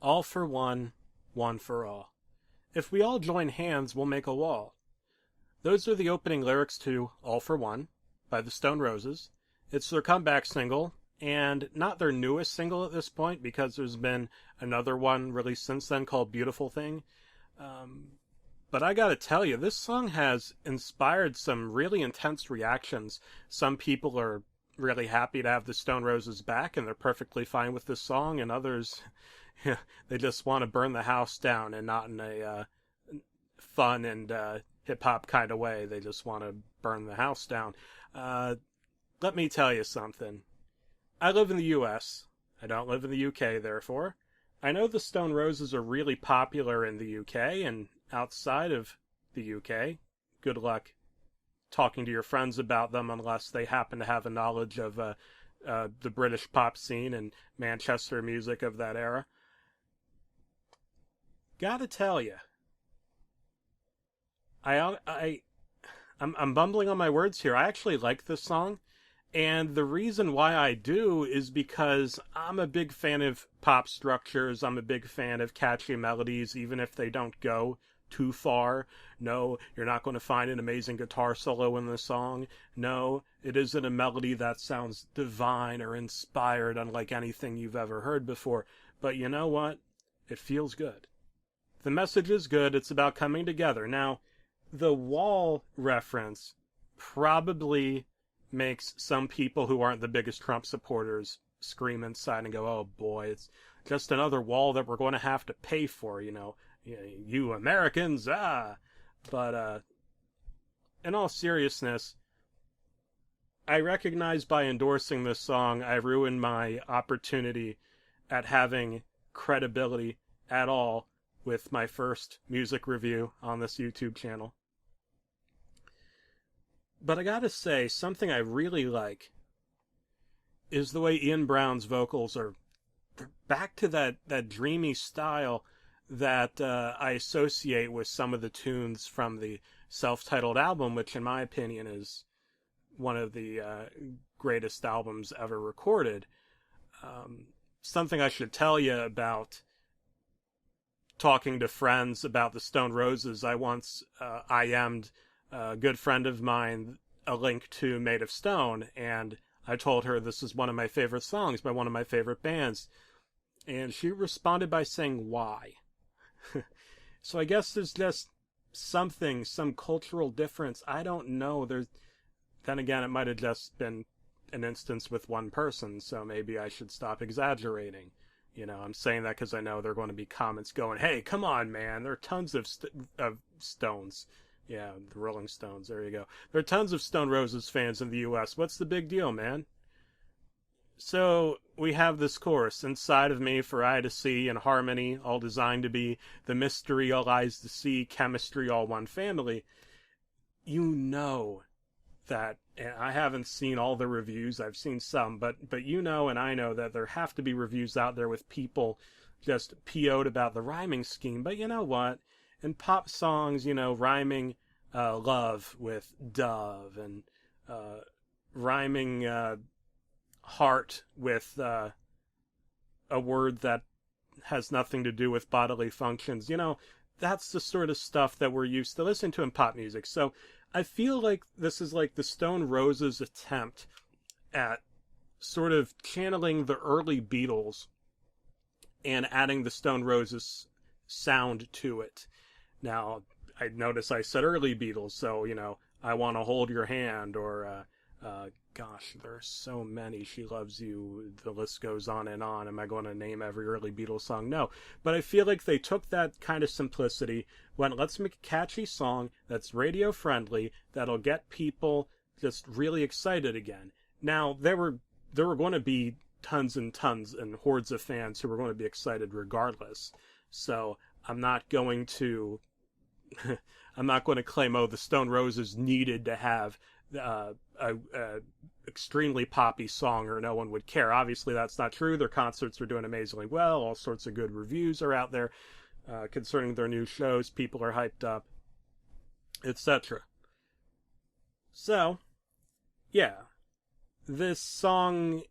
All for one for all. If we all join hands, we'll make a wall. Those are the opening lyrics to All for One by the Stone Roses. It's their comeback single, and not their newest single at this point, because there's been another one released since then called Beautiful Thing. Um, but I gotta tell you, this song has inspired some really intense reactions. Some people are really happy to have the Stone Roses back, and they're perfectly fine with this song, and others, they just want to burn the house down, and not in a fun and hip hop kind of way. They just want to burn the house down. Uh, Let me tell you something. I live in the US. I don't live in the UK, therefore. I know the Stone Roses are really popular in the UK and outside of the UK. Good luck talking to your friends about them unless they happen to have a knowledge of the British pop scene and Manchester music of that era. Gotta tell you, I'm bumbling on my words here. I actually like this song. And the reason why I do is because I'm a big fan of pop structures. I'm a big fan of catchy melodies, even if they don't go too far. No, you're not going to find an amazing guitar solo in the song. No, it isn't a melody that sounds divine or inspired, unlike anything you've ever heard before. But you know what? It feels good. The message is good. It's about coming together. Now, the wall reference probably makes some people who aren't the biggest Trump supporters scream inside and go, oh boy, it's just another wall that we're going to have to pay for, you Americans, ah. But in all seriousness, I recognize by endorsing this song, I ruined my opportunity at having credibility at all with my first music review on this YouTube channel. But I gotta say, something I really like is the way Ian Brown's vocals are back to that dreamy style that I associate with some of the tunes from the self-titled album, which in my opinion is one of the greatest albums ever recorded. Something I should tell you about talking to friends about the Stone Roses. I once IM'd a good friend of mine a link to Made of Stone, and I told her this is one of my favorite songs by one of my favorite bands, and she responded by saying, why? So I guess there's just some cultural difference. I don't know. Then again, it might have just been an instance with one person, so maybe I should stop exaggerating. I'm saying that because I know there are going to be comments going, hey, come on, man, there are tons of Stones. Yeah, the Rolling Stones, there you go. There are tons of Stone Roses fans in the US. What's the big deal, man? So, we have this chorus, inside of me for I to see, in harmony, all designed to be, the mystery, all eyes to see, chemistry, all one family. You know that, and I haven't seen all the reviews, I've seen some, but you know and I know that there have to be reviews out there with people just PO'd about the rhyming scheme. But you know what? In pop songs, rhyming love with dove, and rhyming heart with a word that has nothing to do with bodily functions. That's the sort of stuff that we're used to listening to in pop music. So I feel like this is like the Stone Roses' attempt at sort of channeling the early Beatles and adding the Stone Roses sound to it. Now, I notice I said early Beatles, so, I Want to Hold Your Hand, or, gosh, there are so many. She Loves You, the list goes on and on. Am I going to name every early Beatles song? No. But I feel like they took that kind of simplicity, went, let's make a catchy song that's radio friendly, that'll get people just really excited again. Now, there were going to be tons and tons and hordes of fans who were going to be excited regardless. So I'm not going to claim, oh, the Stone Roses needed to have a extremely poppy song or no one would care. Obviously, that's not true. Their concerts are doing amazingly well. All sorts of good reviews are out there concerning their new shows. People are hyped up, etc. So, yeah, this song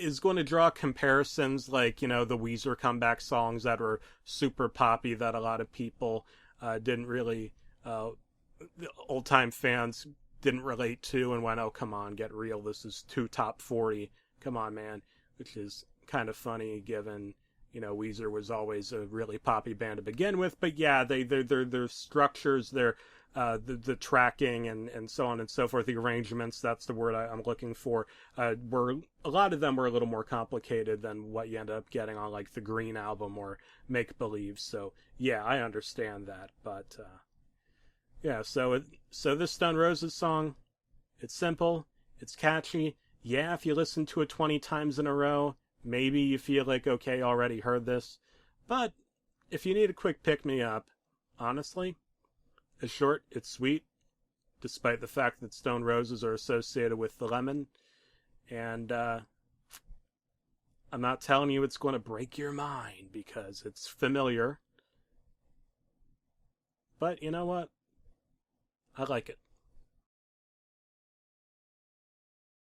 is going to draw comparisons like, the Weezer comeback songs that were super poppy that a lot of people didn't really, old time fans didn't relate to and went, oh, come on, get real. This is 2 top 40. Come on, man. Which is kind of funny given, Weezer was always a really poppy band to begin with. But yeah, their structures, the tracking and so on and so forth, the arrangements, that's the word I'm looking for, were, a lot of them were a little more complicated than what you end up getting on like the Green album or Make Believe. So yeah, I understand that. But yeah, so this Stone Roses song, it's simple, it's catchy. Yeah, if you listen to it 20 times in a row, maybe you feel like, okay, already heard this. But if you need a quick pick-me-up, honestly, it's short, it's sweet, despite the fact that Stone Roses are associated with the lemon. And I'm not telling you it's going to break your mind because it's familiar. But you know what? I like it.